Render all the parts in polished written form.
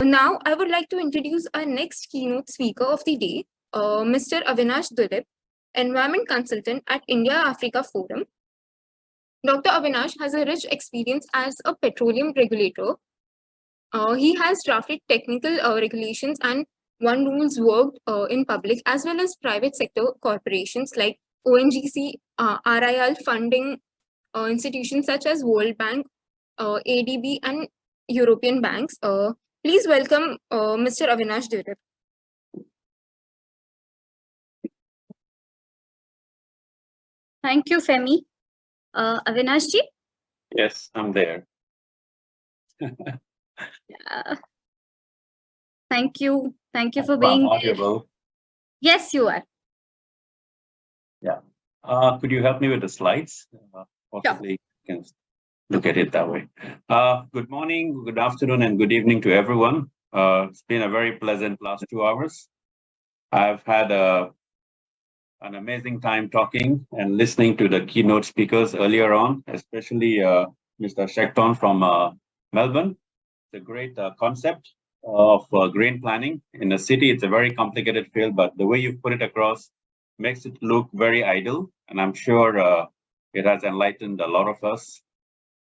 Now, I would like to introduce our next keynote speaker of the day, Mr. Awinash Dulip, Environment Consultant at India-Africa Forum. Dr. Awinash has a rich experience as a petroleum regulator. He has drafted technical regulations and one rules worked in public as well as private sector corporations like ONGC, RIL funding institutions such as World Bank, ADB, and European banks. Please welcome Mr. Awinash Dulip. Thank you, Femi. Awinash ji? Yes, I'm there. Thank you. Thank you for being audible. here. Yes, you are. Yeah. Could you help me with the slides? Possibly you can look at it that way. Good morning, good afternoon, and good evening to everyone. It's been a very pleasant last 2 hours. I've had an amazing time talking and listening to the keynote speakers earlier on, especially Mr. Shekton from Melbourne. It's a great concept of green planning. In the city, it's a very complicated field, but the way you put it across makes it look very ideal, and I'm sure it has enlightened a lot of us.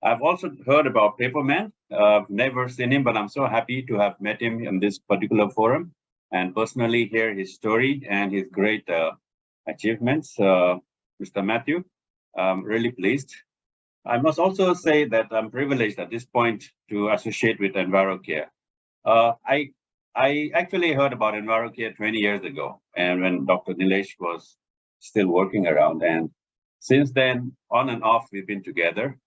I've also heard about Paperman. I've never seen him, but I'm so happy to have met him in this particular forum and personally hear his story and his great achievements. Mr. Matthew, I'm really pleased. I must also say that I'm privileged at this point to associate with Envirocare. I actually heard about Envirocare 20 years ago, and when Dr. Nilesh was still working around, and since then, on and off, we've been together.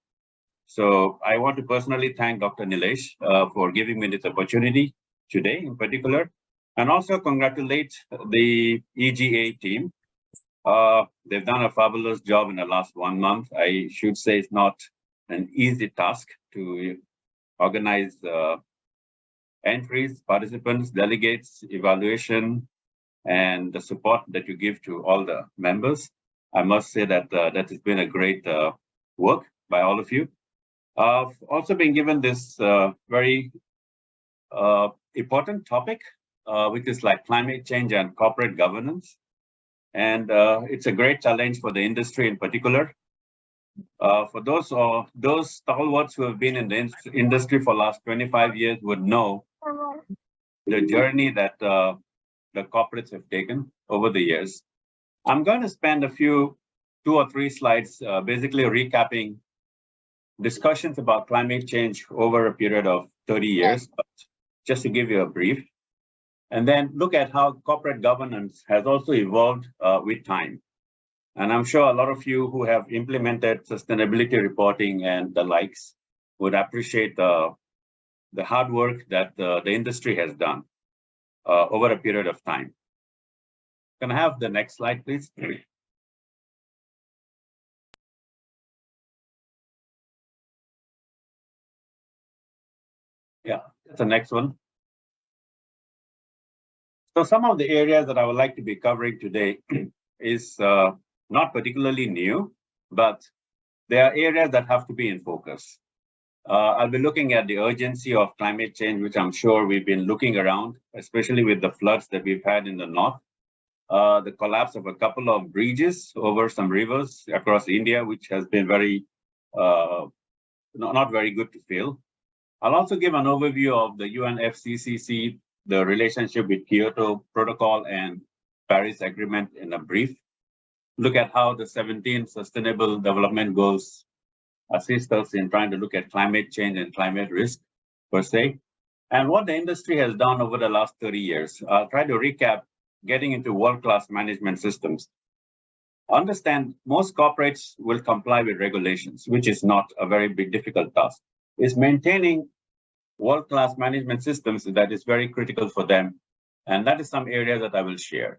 So I want to personally thank Dr. Nilesh for giving me this opportunity today in particular, and also congratulate the EGA team. They've done a fabulous job in the last 1 month. I should say it's not an easy task to organize entries, participants, delegates, evaluation, and the support that you give to all the members. I must say that that has been a great work by all of you. I've also been given this very important topic, which is like climate change and corporate governance. And it's a great challenge for the industry in particular. For those stalwarts who have been in the industry for the last 25 years would know the journey that the corporates have taken over the years. I'm going to spend a few 2 or 3 slides basically recapping discussions about climate change over a period of 30 years, but just to give you a brief. And then look at how corporate governance has also evolved with time. And I'm sure a lot of you who have implemented sustainability reporting and the likes would appreciate the hard work that the industry has done over a period of time. Can I have the next slide, please? Yeah, that's the next one. So some of the areas that I would like to be covering today is not particularly new, but there are areas that have to be in focus. I'll be looking at the urgency of climate change, which I'm sure we've been looking around, especially with the floods that we've had in the north, the collapse of a couple of bridges over some rivers across India, which has been very, not very good to feel. I'll also give an overview of the UNFCCC, the relationship with Kyoto Protocol and Paris Agreement in a brief. Look at how the 17 Sustainable Development Goals assist us in trying to look at climate change and climate risk per se, and what the industry has done over the last 30 years. I'll try to recap getting into world-class management systems. Understand most corporates will comply with regulations, which is not a very big difficult task. It's maintaining world-class management systems that is very critical for them. And that is some areas that I will share.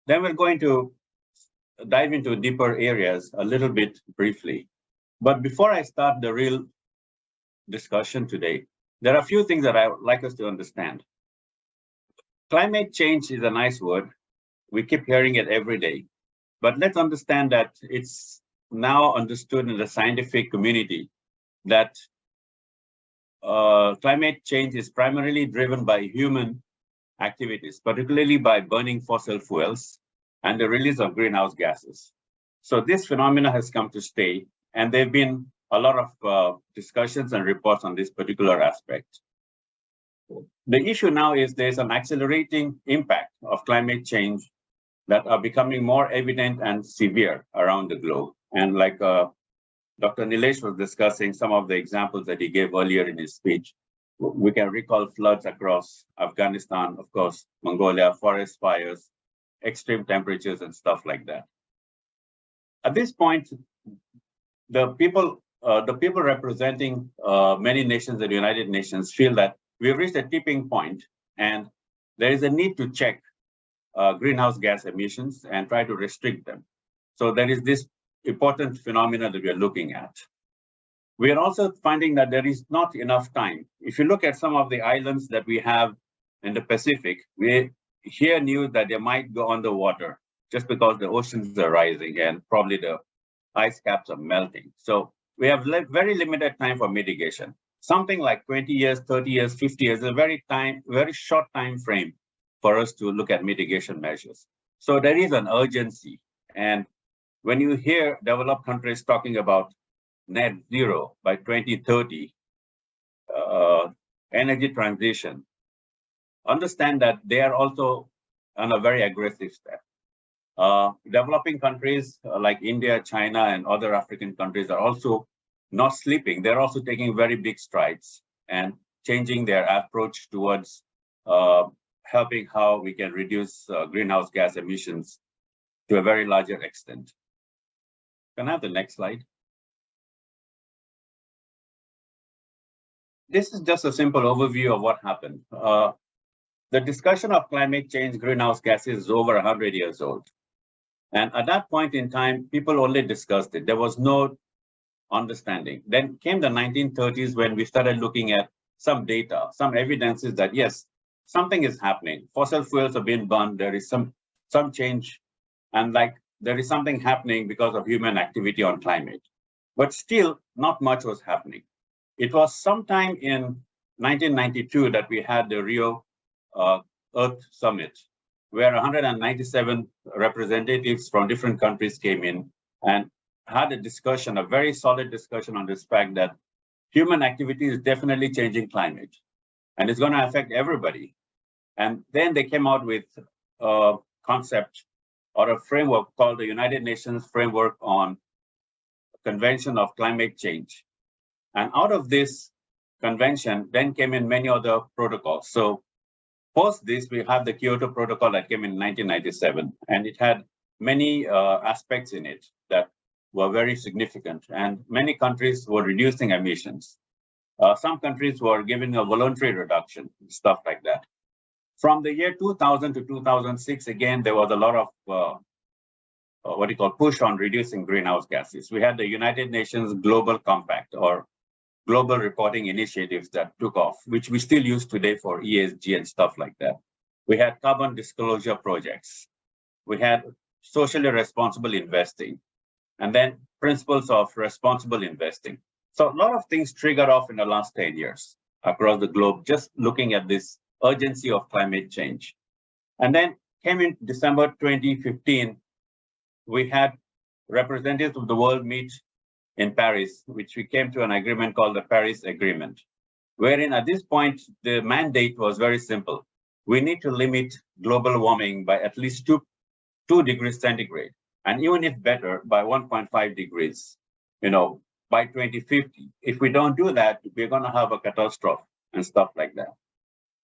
Then we're going to dive into deeper areas a little bit briefly. But before I start the real discussion today, there are a few things that I would like us to understand. Climate change is a nice word. We keep hearing it every day. But let's understand that it's now understood in the scientific community that climate change is primarily driven by human activities, particularly by burning fossil fuels and the release of greenhouse gases. So this phenomena has come to stay, and there have been a lot of discussions and reports on this particular aspect. The issue now is there's an accelerating impact of climate change that are becoming more evident and severe around the globe. And like Dr. Nilesh was discussing some of the examples that he gave earlier in his speech, we can recall floods across Afghanistan, of course, Mongolia, forest fires, extreme temperatures, and stuff like that. At this point, the people representing many nations at the United Nations feel that we've reached a tipping point, and there is a need to check greenhouse gas emissions and try to restrict them. So there is this important phenomena that we are looking at. We are also finding that there is not enough time. If you look at some of the islands that we have in the Pacific, we hear news that they might go underwater just because the oceans are rising and probably the ice caps are melting. So we have very limited time for mitigation. Something like 20 years, 30 years, 50 years, a very short time frame for us to look at mitigation measures. So there is an urgency. And when you hear developed countries talking about net zero by 2030, energy transition, understand that they are also on a very aggressive step. Developing countries like India, China, and other African countries are also not sleeping. They're also taking very big strides and changing their approach towards helping how we can reduce greenhouse gas emissions to a very larger extent. Can I have the next slide? This is just a simple overview of what happened. The discussion of climate change, greenhouse gases is over 100 years old. And at that point in time, people only discussed it. There was no understanding. Then came the 1930s when we started looking at some data, some evidences that yes, something is happening. Fossil fuels are being burned. There is some change, and like there is something happening because of human activity on climate. But still, not much was happening. It was sometime in 1992 that we had the Rio Earth Summit, where 197 representatives from different countries came in and had a discussion, a very solid discussion on this fact that human activity is definitely changing climate and it's going to affect everybody. And then they came out with a concept or a framework called the United Nations Framework on Convention of Climate Change. And out of this convention, then came in many other protocols. So post this, we have the Kyoto Protocol that came in 1997, and it had many aspects in it that were very significant, and many countries were reducing emissions. Some countries were giving a voluntary reduction, stuff like that. From the year 2000 to 2006, again, there was a lot of push on reducing greenhouse gases. We had the United Nations Global Compact or global reporting initiatives that took off, which we still use today for ESG and stuff like that. We had carbon disclosure projects. We had socially responsible investing, and then principles of responsible investing. So a lot of things triggered off in the last 10 years across the globe, just looking at this urgency of climate change. And then came in December 2015, we had representatives of the world meet in Paris, which we came to an agreement called the Paris Agreement, wherein at this point, the mandate was very simple. We need to limit global warming by at least 2 degrees centigrade, and even if better, by 1.5 degrees, by 2050. If we don't do that, we're going to have a catastrophe and stuff like that.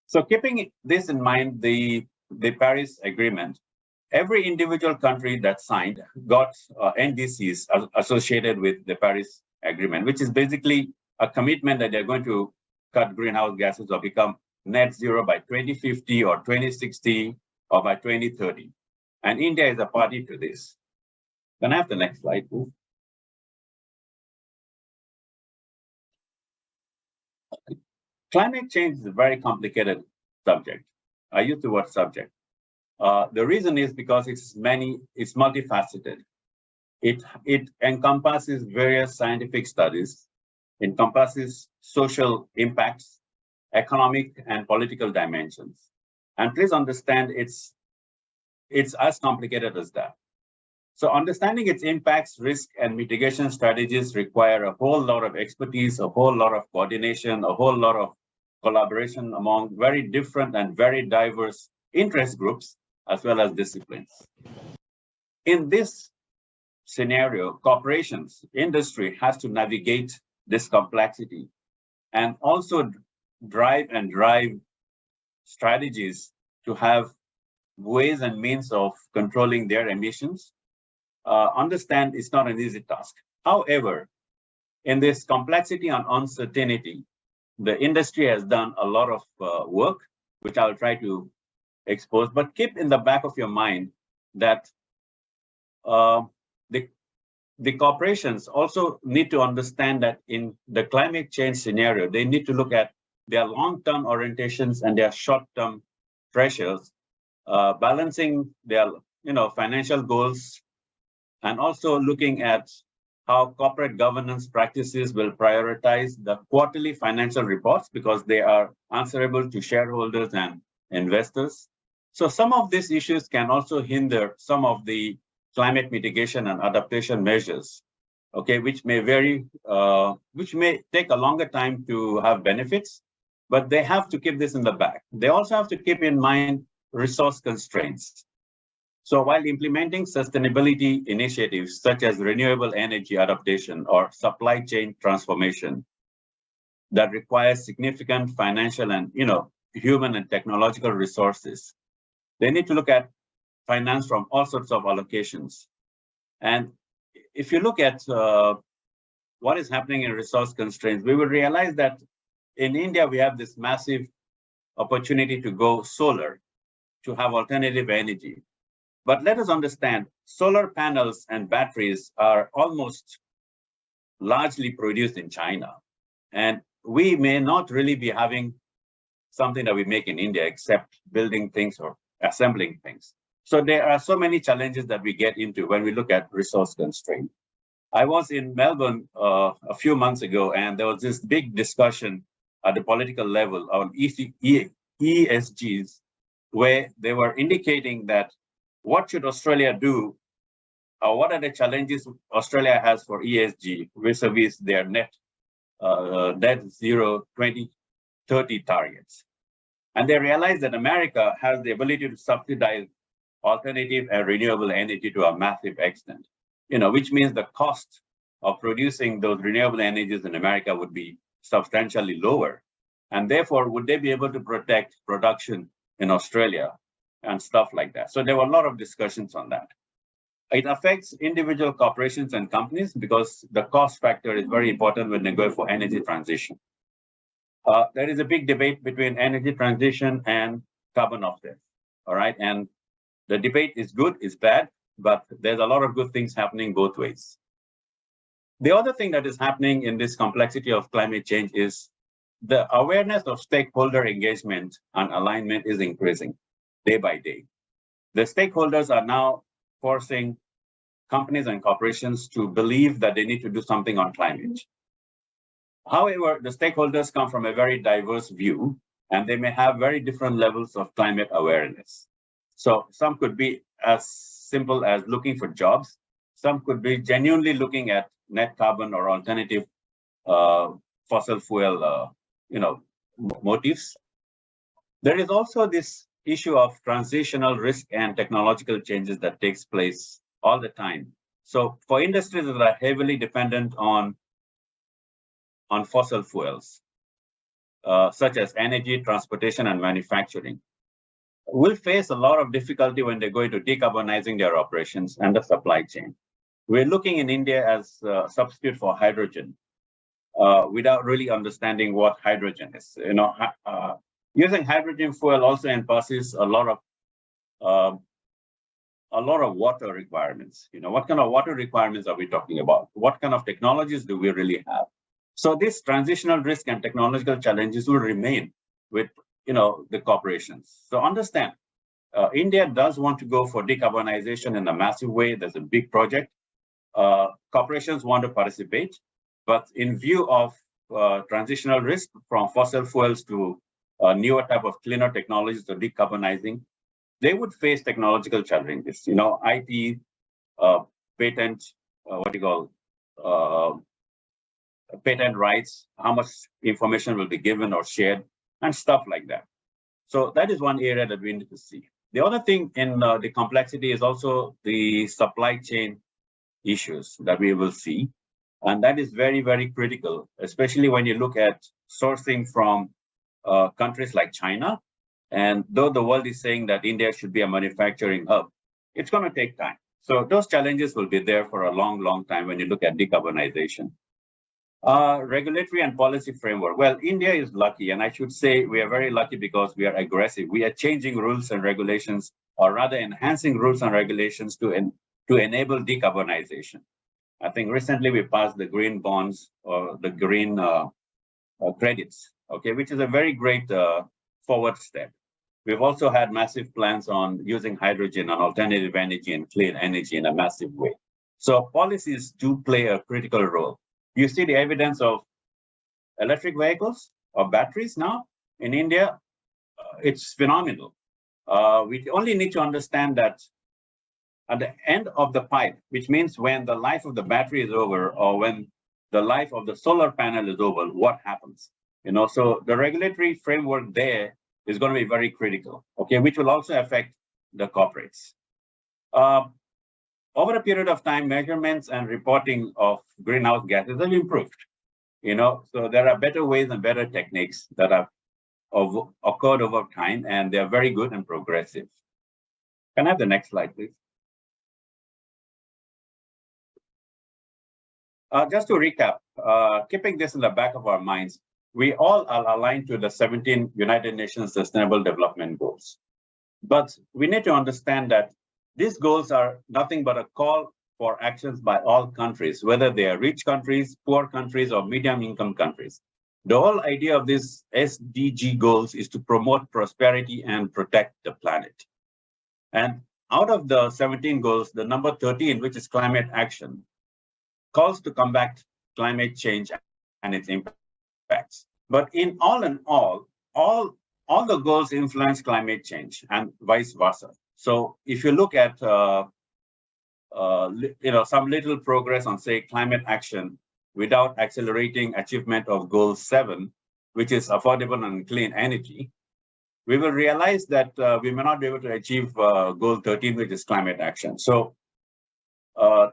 So keeping this in mind, the Paris Agreement, every individual country that signed got NDCs associated with the Paris Agreement, which is basically a commitment that they're going to cut greenhouse gases or become net zero by 2050 or 2060 or by 2030. And India is a party to this. Can I have the next slide, please? Climate change is a very complicated subject. I use the word subject. The reason is because it's multifaceted. It encompasses various scientific studies, encompasses social impacts, economic and political dimensions. And please understand, it's as complicated as that. So understanding its impacts, risk, and mitigation strategies require a whole lot of expertise, a whole lot of coordination, a whole lot of collaboration among very different and very diverse interest groups, as well as disciplines. In this scenario, corporations, industry has to navigate this complexity and also drive strategies to have ways and means of controlling their emissions. Understand it's not an easy task. However, in this complexity and uncertainty, the industry has done a lot of work, which I'll try to expose, but keep in the back of your mind that the corporations also need to understand that in the climate change scenario, they need to look at their long-term orientations and their short-term pressures, balancing their financial goals, and also looking at how corporate governance practices will prioritize the quarterly financial reports because they are answerable to shareholders and investors. So some of these issues can also hinder some of the climate mitigation and adaptation measures, okay, which may take a longer time to have benefits, but they have to keep this in the back. They also have to keep in mind resource constraints. So while implementing sustainability initiatives such as renewable energy adaptation or supply chain transformation that requires significant financial and human and technological resources, they need to look at finance from all sorts of allocations. And if you look at what is happening in resource constraints, we will realize that in India, we have this massive opportunity to go solar, to have alternative energy. But let us understand, solar panels and batteries are almost largely produced in China. And we may not really be having something that we make in India, except building things or assembling things. So there are so many challenges that we get into when we look at resource constraint. I was in Melbourne a few months ago, and there was this big discussion at the political level on ESGs, where they were indicating that what should Australia do, or what are the challenges Australia has for ESG vis-a-vis their net zero 2030 targets. And they realized that America has the ability to subsidize alternative and renewable energy to a massive extent, which means the cost of producing those renewable energies in America would be substantially lower. And therefore, would they be able to protect production in Australia and stuff like that? So there were a lot of discussions on that. It affects individual corporations and companies because the cost factor is very important when they go for energy transition. There is a big debate between energy transition and carbon offset, all right? And the debate is good, it's bad, but there's a lot of good things happening both ways. The other thing that is happening in this complexity of climate change is the awareness of stakeholder engagement and alignment is increasing day by day. The stakeholders are now forcing companies and corporations to believe that they need to do something on climate. However, the stakeholders come from a very diverse view, and they may have very different levels of climate awareness. So some could be as simple as looking for jobs. Some could be genuinely looking at net carbon or alternative fossil fuel motives. There is also this issue of transitional risk and technological changes that takes place all the time. So for industries that are heavily dependent on fossil fuels, such as energy, transportation, and manufacturing, will face a lot of difficulty when they go into decarbonizing their operations and the supply chain. We're looking in India as a substitute for hydrogen without really understanding what hydrogen is. Using hydrogen fuel also encompasses a lot of water requirements. What kind of water requirements are we talking about? What kind of technologies do we really have? So these transitional risk and technological challenges will remain with the corporations. So understand, India does want to go for decarbonization in a massive way. There's a big project. corporations want to participate, but in view of transitional risk from fossil fuels to newer type of cleaner technologies to decarbonizing, they would face technological challenges. IP, patent, patent rights, how much information will be given or shared, and stuff like that. So that is one area that we need to see. The other thing in the complexity is also the supply chain issues that we will see. And that is very, very critical, especially when you look at sourcing from countries like China. And though the world is saying that India should be a manufacturing hub, it's going to take time. So those challenges will be there for a long, long time when you look at decarbonization. Regulatory and policy framework. Well, India is lucky, and I should say we are very lucky because we are aggressive. We are changing rules and regulations, or rather enhancing rules and regulations to enable decarbonization. I think recently we passed the green bonds or the green credits, okay, which is a very great forward step. We've also had massive plans on using hydrogen and alternative energy and clean energy in a massive way. So policies do play a critical role. You see the evidence of electric vehicles or batteries now in India. It's phenomenal. We only need to understand that at the end of the pipe, which means when the life of the battery is over or when the life of the solar panel is over, what happens? So the regulatory framework there is going to be very critical, okay, which will also affect the corporates. Over a period of time, measurements and reporting of greenhouse gases have improved. So there are better ways and better techniques that have occurred over time, and they are very good and progressive. Can I have the next slide, please? Just to recap, keeping this in the back of our minds, we all are aligned to the 17 United Nations Sustainable Development Goals. But we need to understand that these goals are nothing but a call for actions by all countries, whether they are rich countries, poor countries, or medium-income countries. The whole idea of these SDG goals is to promote prosperity and protect the planet. And out of the 17 goals, the number 13, which is climate action, calls to combat climate change and its impacts. But in all, all the goals influence climate change and vice versa. So if you look at some little progress on, say, climate action without accelerating achievement of goal 7, which is affordable and clean energy, we will realize that we may not be able to achieve goal 13, which is climate action. So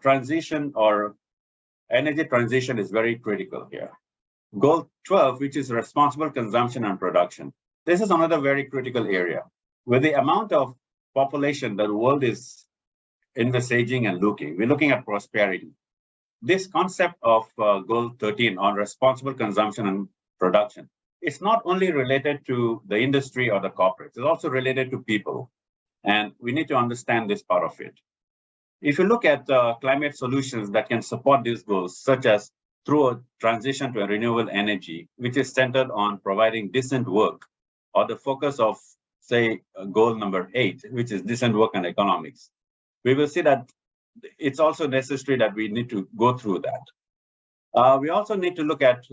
transition or energy transition is very critical here. Goal 12, which is responsible consumption and production. This is another very critical area. With the amount of population that the world is envisaging and we're looking at prosperity. This concept of goal 13 on responsible consumption and production, it's not only related to the industry or the corporates, it's also related to people. And we need to understand this part of it. If you look at climate solutions that can support these goals, such as through a transition to a renewable energy, which is centered on providing decent work, or the focus of, say, goal number 8, which is decent work and economics, we will see that it's also necessary that we need to go through that. We also need to look at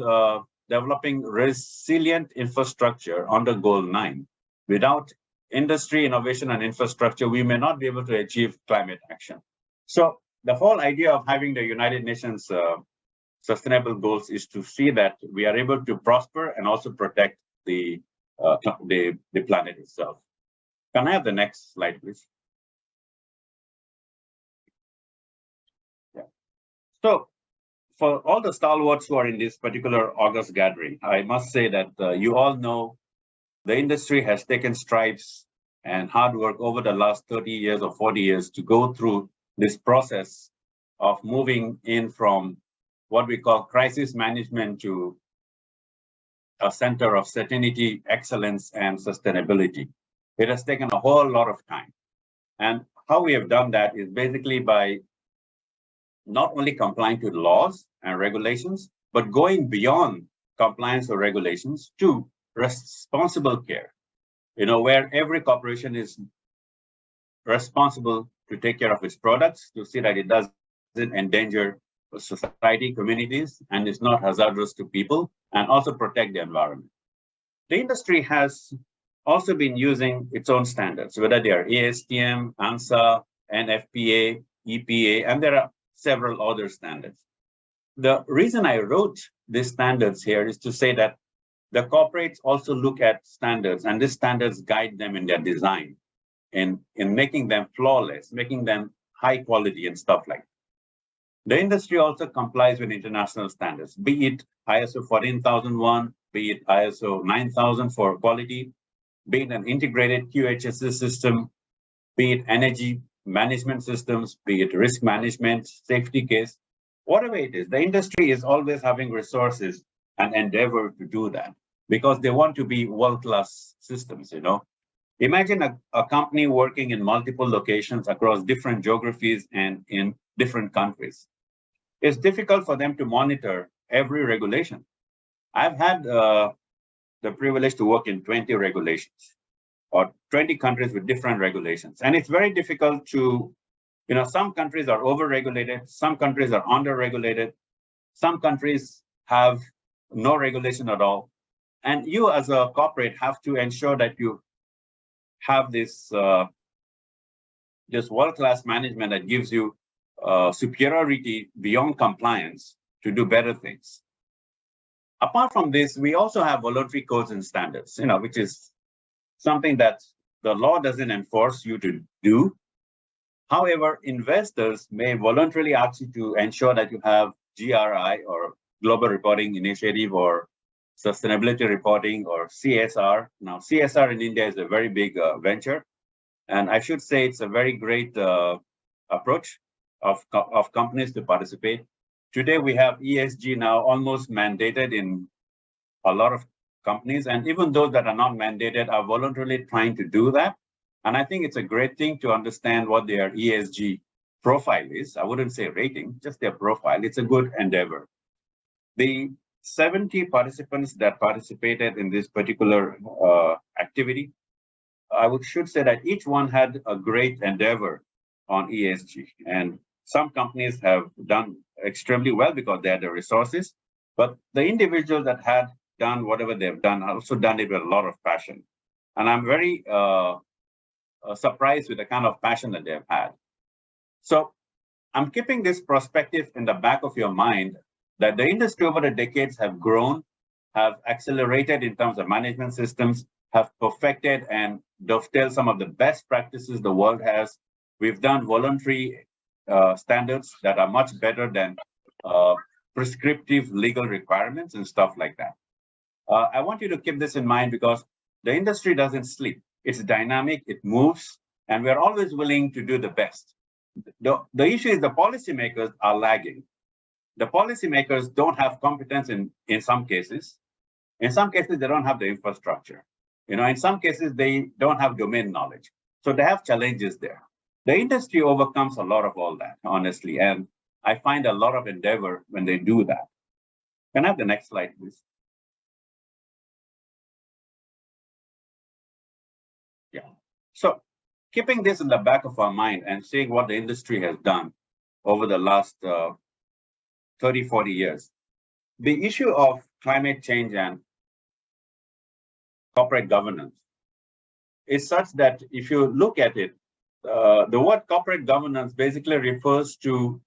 developing resilient infrastructure under goal 9. Without industry, innovation, and infrastructure, we may not be able to achieve climate action. So the whole idea of having the United Nations sustainable goals is to see that we are able to prosper and also protect the planet itself. Can I have the next slide, please? Yeah. So for all the stalwarts who are in this particular August gathering, I must say that you all know the industry has taken strides and hard work over the last 30 years or 40 years to go through this process of moving in from what we call crisis management to a center of certainty, excellence, and sustainability. It has taken a whole lot of time. And how we have done that is basically by not only complying to laws and regulations, but going beyond compliance or regulations to responsible care, where every corporation is responsible to take care of its products, to see that it does endanger society, communities, and is not hazardous to people, and also protect the environment. The industry has also been using its own standards, whether they are ASTM, ANSA, NFPA, EPA, and there are several other standards. The reason I wrote these standards here is to say that the corporates also look at standards, and these standards guide them in their design, in making them flawless, making them high quality and stuff like that. The industry also complies with international standards, be it ISO 14001, be it ISO 9000 for quality, be it an integrated QHSE system, be it energy management systems, be it risk management, safety case, whatever it is. The industry is always having resources and endeavor to do that because they want to be world-class systems, Imagine a company working in multiple locations across different geographies and in different countries. It's difficult for them to monitor every regulation. I've had the privilege to work in 20 regulations or 20 countries with different regulations. And it's very difficult to, some countries are over-regulated, some countries are under-regulated, some countries have no regulation at all. And you as a corporate have to ensure that you have this world-class management that gives you superiority beyond compliance to do better things. Apart from this, we also have voluntary codes and standards, which is something that the law doesn't enforce you to do. However, investors may voluntarily ask you to ensure that you have GRI or Global Reporting Initiative or Sustainability Reporting or CSR. Now, CSR in India is a very big venture. And I should say it's a very great approach of companies to participate. Today, we have ESG now almost mandated in a lot of companies. And even those that are not mandated are voluntarily trying to do that. And I think it's a great thing to understand what their ESG profile is. I wouldn't say rating, just their profile. It's a good endeavor. The 70 participants that participated in this particular activity, should say that each one had a great endeavor on ESG. And some companies have done extremely well because they had the resources, but the individuals that had done whatever they've done also done it with a lot of passion. And I'm very surprised with the kind of passion that they've had. So I'm keeping this perspective in the back of your mind that the industry over the decades have grown, have accelerated in terms of management systems, have perfected and dovetailed some of the best practices the world has. We've done voluntary standards that are much better than prescriptive legal requirements and stuff like that. I want you to keep this in mind because the industry doesn't sleep. It's dynamic, it moves, and we're always willing to do the best. The issue is the policymakers are lagging. The policymakers don't have competence in some cases. In some cases, they don't have the infrastructure. In some cases, they don't have domain knowledge. So they have challenges there. The industry overcomes a lot of all that, honestly, and I find a lot of endeavor when they do that. Can I have the next slide, please? Yeah. So keeping this in the back of our mind and seeing what the industry has done over the last 30, 40 years, the issue of climate change and corporate governance is such that if you look at it, the word corporate governance basically refers to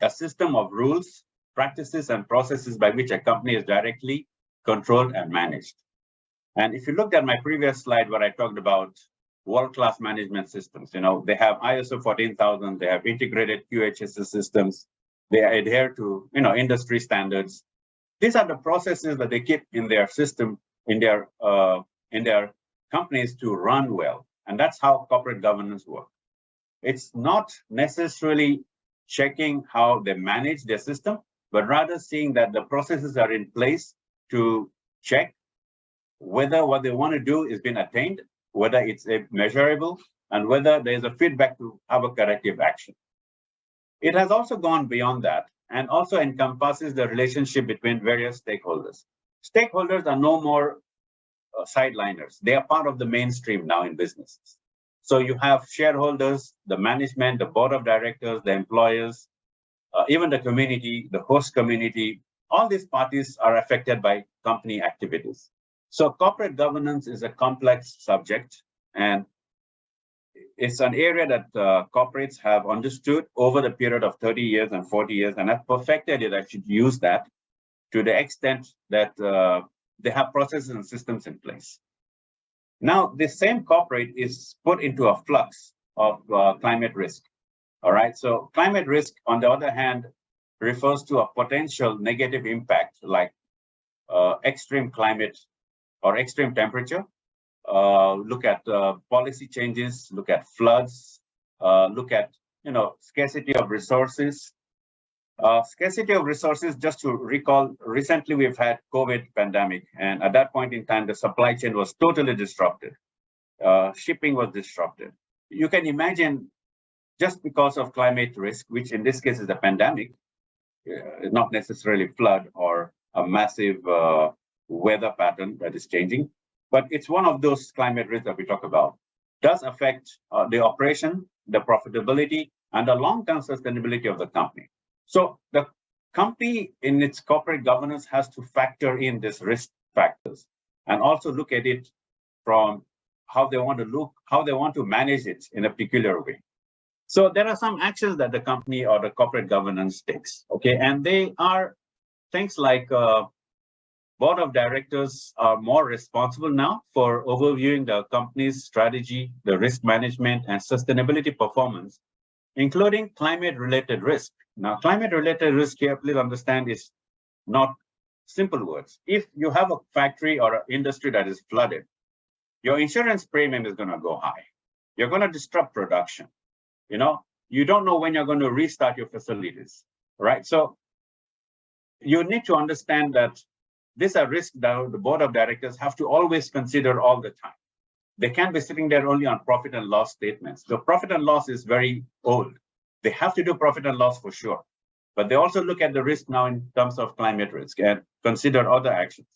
a system of rules, practices, and processes by which a company is directly controlled and managed. And if you looked at my previous slide where I talked about world-class management systems, they have ISO 14000, they have integrated QHSE systems, they adhere to, industry standards. These are the processes that they keep in their system, in their companies to run well. And that's how corporate governance works. It's not necessarily checking how they manage their system, but rather seeing that the processes are in place to check whether what they want to do is being attained, whether it's measurable, and whether there's a feedback to have a corrective action. It has also gone beyond that and also encompasses the relationship between various stakeholders. Stakeholders are no more sideliners. They are part of the mainstream now in businesses. So you have shareholders, the management, the board of directors, the employers, even the community, the host community. All these parties are affected by company activities. So corporate governance is a complex subject, and it's an area that corporates have understood over the period of 30 years and 40 years and have perfected it. I should use that to the extent that they have processes and systems in place. Now, this same corporate is put into a flux of climate risk. All right. So climate risk, on the other hand, refers to a potential negative impact like extreme climate or extreme temperature. Look at policy changes, look at floods, look at scarcity of resources. Scarcity of resources, just to recall, recently we've had COVID pandemic, and at that point in time, the supply chain was totally disrupted. Shipping was disrupted. You can imagine, just because of climate risk, which in this case is a pandemic, not necessarily flood or a massive weather pattern that is changing, but it's one of those climate risks that we talk about, does affect the operation, the profitability, and the long-term sustainability of the company. So the company in its corporate governance has to factor in these risk factors and also look at it from how they want to manage it in a peculiar way. So there are some actions that the company or the corporate governance takes, okay? And they are things like board of directors are more responsible now for overviewing the company's strategy, the risk management, and sustainability performance, including climate-related risk. Now, climate-related risk here, please understand, is not simple words. If you have a factory or an industry that is flooded, your insurance premium is going to go high. You're going to disrupt production. You don't know when you're going to restart your facilities, right? So you need to understand that these are risks that the board of directors have to always consider all the time. They can't be sitting there only on profit and loss statements. The profit and loss is very old. They have to do profit and loss for sure, but they also look at the risk now in terms of climate risk and consider other actions.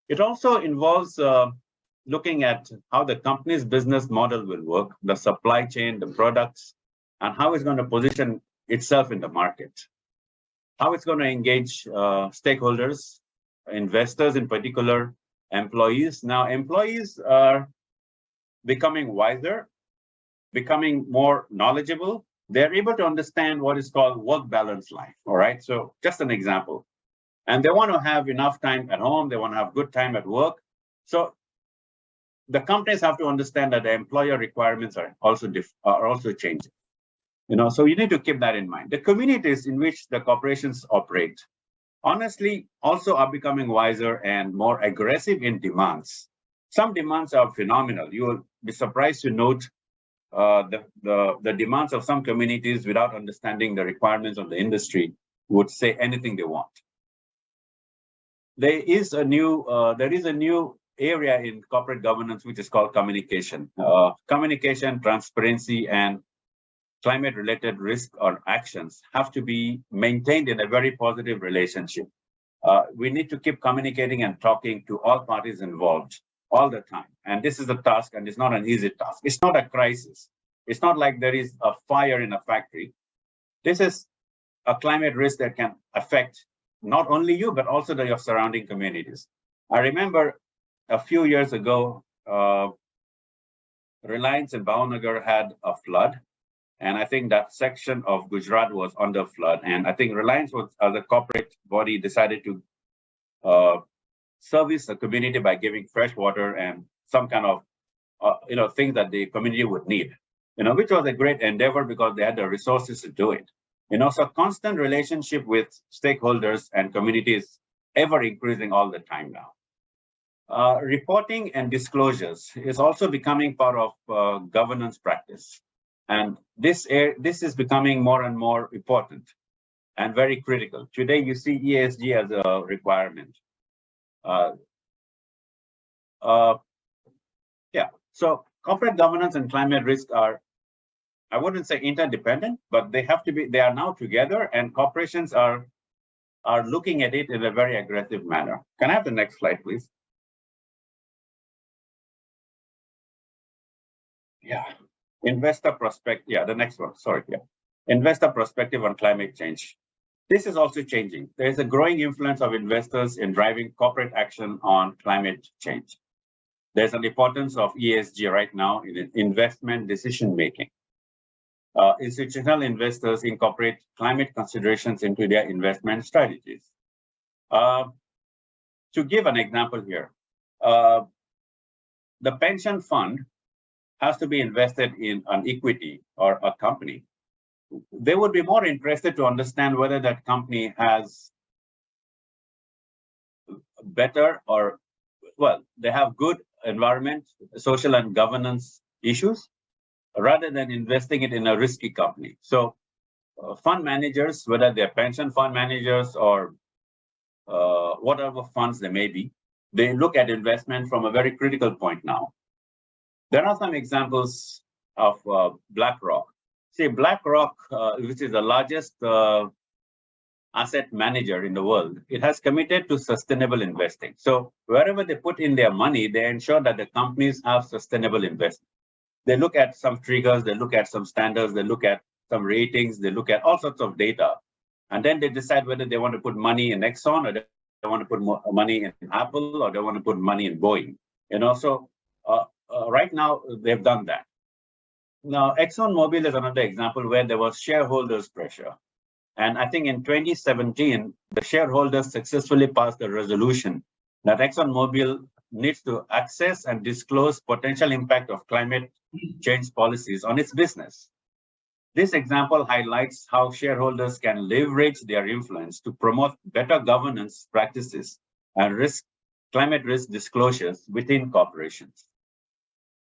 It also involves looking at how the company's business model will work, the supply chain, the products, and how it's going to position itself in the market, how it's going to engage stakeholders, investors in particular, employees. Now, employees are becoming wiser, becoming more knowledgeable. They're able to understand what is called work balance life, all right? So just an example. And they want to have enough time at home. They want to have good time at work. So the companies have to understand that the employer requirements are also changing. So you need to keep that in mind. The communities in which the corporations operate, honestly, also are becoming wiser and more aggressive in demands. Some demands are phenomenal. You will be surprised to note the demands of some communities without understanding the requirements of the industry would say anything they want. There is a new area in corporate governance which is called communication. Communication, transparency, and climate-related risk or actions have to be maintained in a very positive relationship. We need to keep communicating and talking to all parties involved all the time. And this is a task, and it's not an easy task. It's not a crisis. It's not like there is a fire in a factory. This is a climate risk that can affect not only you, but also your surrounding communities. I remember a few years ago, Reliance in Bhavnagar had a flood. And I think that section of Gujarat was under flood. And I think Reliance was, as a corporate body, decided to service the community by giving fresh water and some kind of, things that the community would need, which was a great endeavor because they had the resources to do it. So constant relationship with stakeholders and communities ever increasing all the time now. Reporting and disclosures is also becoming part of governance practice. And this is becoming more and more important and very critical. Today, you see ESG as a requirement. So corporate governance and climate risk are, I wouldn't say interdependent, but they are now together, and corporations are looking at it in a very aggressive manner. Can I have the next slide, please? Yeah. Investor perspective. Yeah, the next one. Sorry. Yeah. Investor perspective on climate change. This is also changing. There is a growing influence of investors in driving corporate action on climate change. There's an importance of ESG right now in investment decision making. Institutional investors incorporate climate considerations into their investment strategies. To give an example here, the pension fund has to be invested in an equity or a company. They would be more interested to understand whether that company has better or, well, they have good environment, social and governance issues, rather than investing it in a risky company. So fund managers, whether they're pension fund managers or whatever funds they may be, they look at investment from a very critical point now. There are some examples of BlackRock. See, BlackRock, which is the largest asset manager in the world, it has committed to sustainable investing. So wherever they put in their money, they ensure that the companies have sustainable investment. They look at some triggers, they look at some standards, they look at some ratings, they look at all sorts of data. And then they decide whether they want to put money in Exxon, or they want to put more money in Apple, or they want to put money in Boeing. So right now they've done that. Now, ExxonMobil is another example where there was shareholders' pressure. And I think in 2017, the shareholders successfully passed a resolution that ExxonMobil needs to assess and disclose potential impact of climate change policies on its business. This example highlights how shareholders can leverage their influence to promote better governance practices and climate risk disclosures within corporations.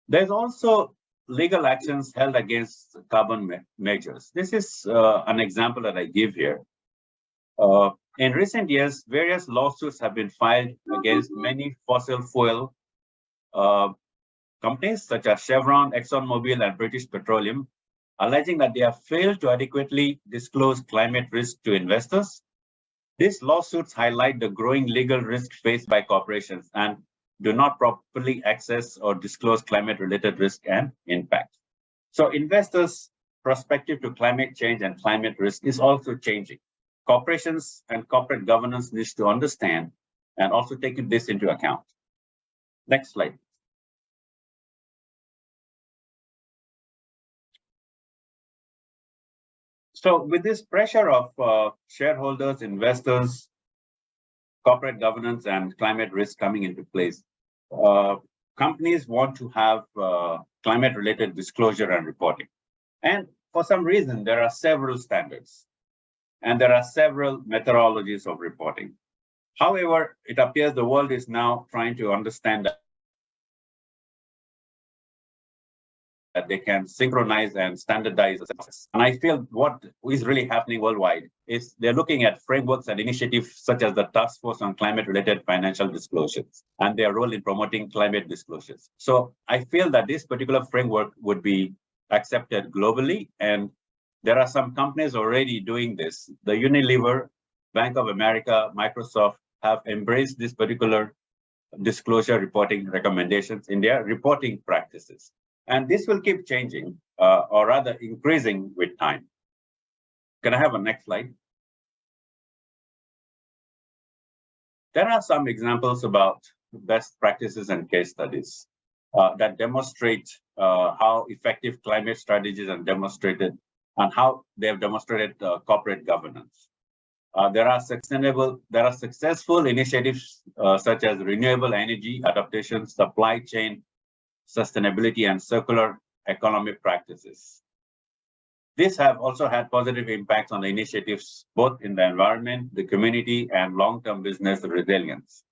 There's also legal actions held against carbon measures. This is an example that I give here. In recent years, various lawsuits have been filed against many fossil fuel companies such as Chevron, ExxonMobil, and British Petroleum, alleging that they have failed to adequately disclose climate risk to investors. These lawsuits highlight the growing legal risk faced by corporations and do not properly access or disclose climate-related risk and impact. So investors' perspective to climate change and climate risk is also changing. Corporations and corporate governance needs to understand and also take this into account. Next slide. So with this pressure of shareholders, investors, corporate governance, and climate risk coming into place, companies want to have climate-related disclosure and reporting. And for some reason, there are several standards and there are several methodologies of reporting. However, it appears the world is now trying to understand that they can synchronize and standardize the process. And I feel what is really happening worldwide is they're looking at frameworks and initiatives such as the Task Force on Climate-Related Financial Disclosures and their role in promoting climate disclosures. So I feel that this particular framework would be accepted globally, and there are some companies already doing this. The Unilever, Bank of America, Microsoft have embraced this particular disclosure reporting recommendations in their reporting practices. And this will keep changing, or rather increasing with time. Can I have a next slide? There are some examples about best practices and case studies that demonstrate how effective climate strategies are demonstrated and how they have demonstrated corporate governance. There are successful initiatives such as renewable energy adaptation, supply chain sustainability, and circular economy practices. These have also had positive impacts on the initiatives, both in the environment, the community, and long-term business resilience.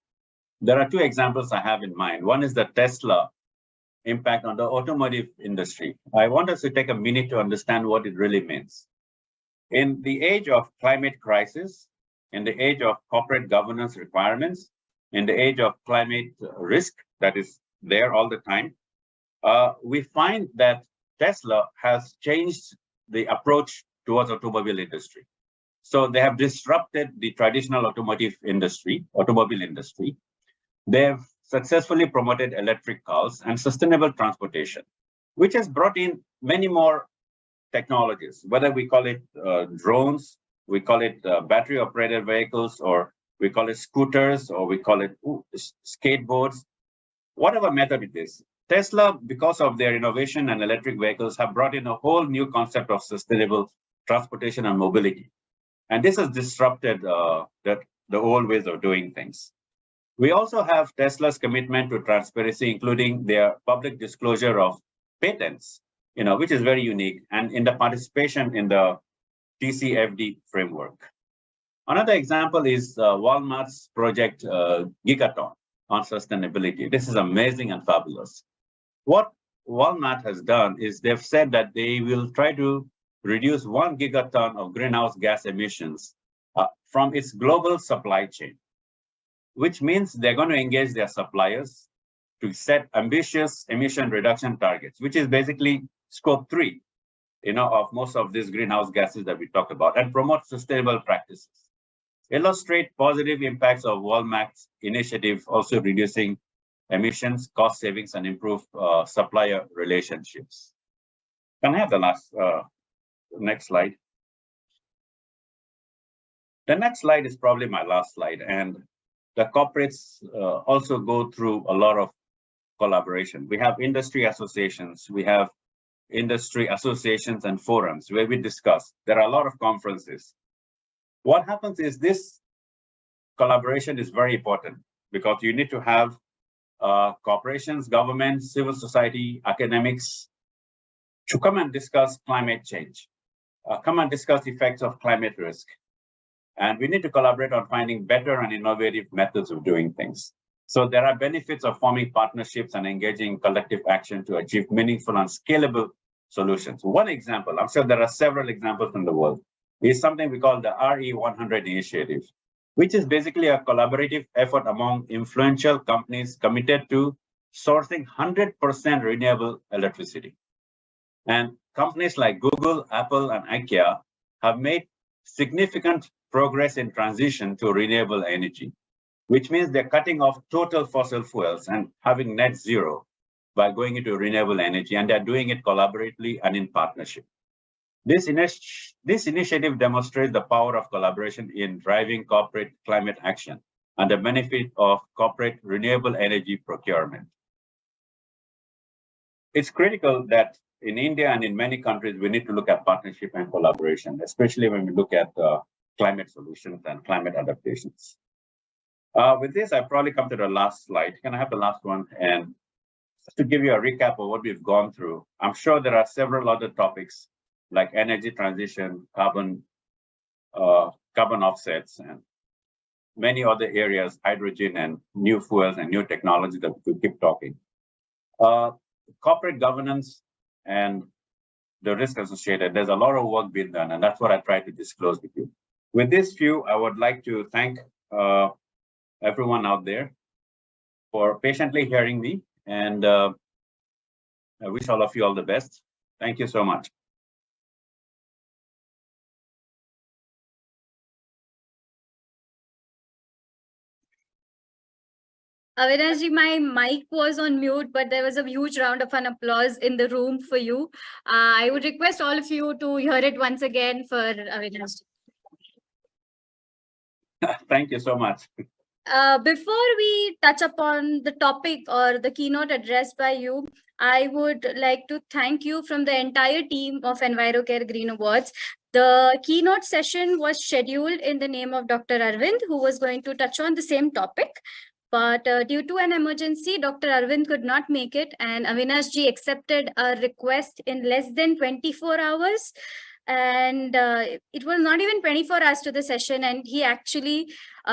There are two examples I have in mind. One is the Tesla impact on the automotive industry. I want us to take a minute to understand what it really means. In the age of climate crisis, in the age of corporate governance requirements, in the age of climate risk that is there all the time, we find that Tesla has changed the approach towards automobile industry. So they have disrupted the traditional automobile industry. They have successfully promoted electric cars and sustainable transportation. which has brought in many more technologies, whether we call it drones, we call it battery operated vehicles, or we call it scooters, or we call it skateboards, whatever method it is. Tesla, because of their innovation and electric vehicles, have brought in a whole new concept of sustainable transportation and mobility. And this has disrupted the old ways of doing things. We also have Tesla's commitment to transparency, including their public disclosure of patents, which is very unique, and in the participation in the TCFD framework. Another example is Walmart's project Gigaton on sustainability. This is amazing and fabulous. What Walmart has done is they've said that they will try to reduce 1 gigaton of greenhouse gas emissions from its global supply chain, which means they're going to engage their suppliers to set ambitious emission reduction targets, which is basically scope 3, of most of these greenhouse gases that we talked about, and promote sustainable practices. Illustrate positive impacts of Walmart's initiative, also reducing emissions, cost savings, and improve supplier relationships. Can I have the next slide? The next slide is probably my last slide, and the corporates also go through a lot of collaboration. We have industry associations, we have industry associations and forums where we discuss. There are a lot of conferences. What happens is this collaboration is very important because you need to have corporations, governments, civil society, academics to come and discuss climate change, come and discuss the effects of climate risk. And we need to collaborate on finding better and innovative methods of doing things. So there are benefits of forming partnerships and engaging collective action to achieve meaningful and scalable solutions. One example, I'm sure there are several examples in the world, is something we call the RE100 initiative, which is basically a collaborative effort among influential companies committed to sourcing 100% renewable electricity. And companies like Google, Apple, and IKEA have made significant progress in transition to renewable energy, which means they're cutting off total fossil fuels and having net zero by going into renewable energy, and they're doing it collaboratively and in partnership. This initiative demonstrates the power of collaboration in driving corporate climate action and the benefit of corporate renewable energy procurement. It's critical that in India and in many countries, we need to look at partnership and collaboration, especially when we look at climate solutions and climate adaptations. With this, I probably come to the last slide. Can I have the last one? And just to give you a recap of what we've gone through, I'm sure there are several other topics like energy transition, carbon offsets, and many other areas, hydrogen and new fuels and new technology that we keep talking. Corporate governance and the risk associated, there's a lot of work being done, and that's what I try to disclose with you. With this view, I would like to thank everyone out there for patiently hearing me, and I wish all of you all the best. Thank you so much. Awinash ji, my mic was on mute, but there was a huge round of applause in the room for you. I would request all of you to hear it once again for Awinash ji. Thank you so much. Before we touch upon the topic or the keynote addressed by you, I would like to thank you from the entire team of Envirocare Green Awards. The keynote session was scheduled in the name of Dr. Arvind, who was going to touch on the same topic. But due to an emergency, Dr. Arvind could not make it, and Awinash ji accepted a request in less than 24 hours. And it was not even 24 hours to the session, and he actually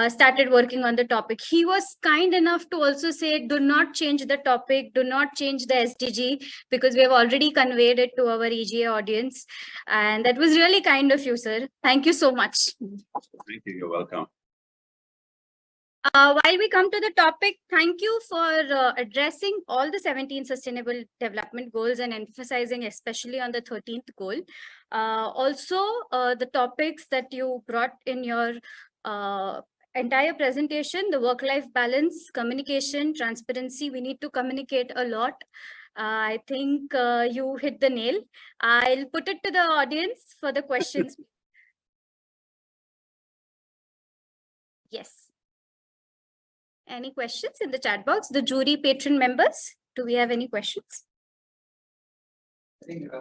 started working on the topic. He was kind enough to also say, do not change the topic, do not change the SDG, because we have already conveyed it to our EGA audience. And that was really kind of you, sir. Thank you so much. Thank you. You're welcome. While we come to the topic, thank you for addressing all the 17 Sustainable Development Goals and emphasizing especially on the 13th goal. Also, the topics that you brought in your entire presentation, the work-life balance, communication, transparency, we need to communicate a lot. I think you hit the nail. I'll put it to the audience for the questions. Yes. Any questions in the chat box? The jury patron members, do we have any questions? I think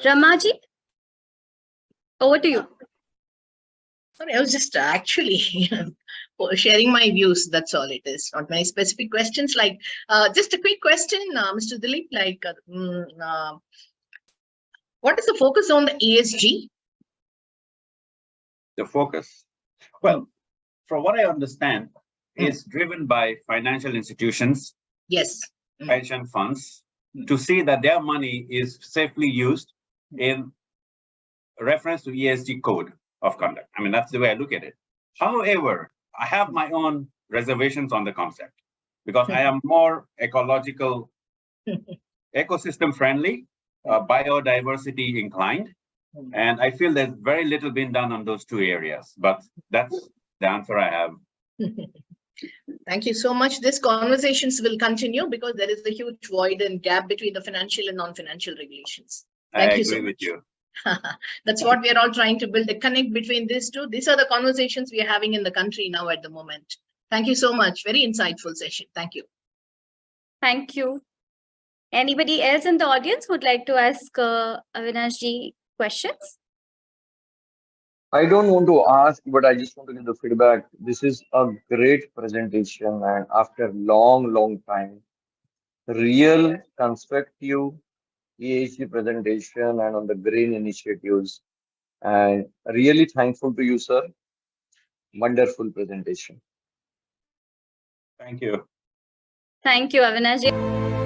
Ramaji, over to you. Sorry, I was just actually sharing my views. That's all it is. Not many specific questions. Like just a quick question, Mr. Dulip. Like, what is the focus on the ESG? The focus. Well, from what I understand, is driven by financial institutions, Yes. pension funds, to see that their money is safely used in reference to ESG code of conduct. I mean, that's the way I look at it. However, I have my own reservations on the concept because I am more ecological, ecosystem friendly, biodiversity inclined. And I feel there's very little been done on those two areas, but that's the answer I have. Thank you so much. These conversations will continue because there is a huge void and gap between the financial and non-financial regulations. Thank you so agree much. with you. That's what we are all trying to build, a connect between these two. These are the conversations we are having in the country now at the moment. Thank you so much. Very insightful session. Thank you. Thank you. Anybody else in the audience would like to ask Awinash ji questions? I don't want to ask, but I just want to get the feedback. This is a great presentation, and after long time, real constructive ESG presentation and on the green initiatives. And really thankful to you, sir. Wonderful presentation. Thank you. Thank you, Awinash ji.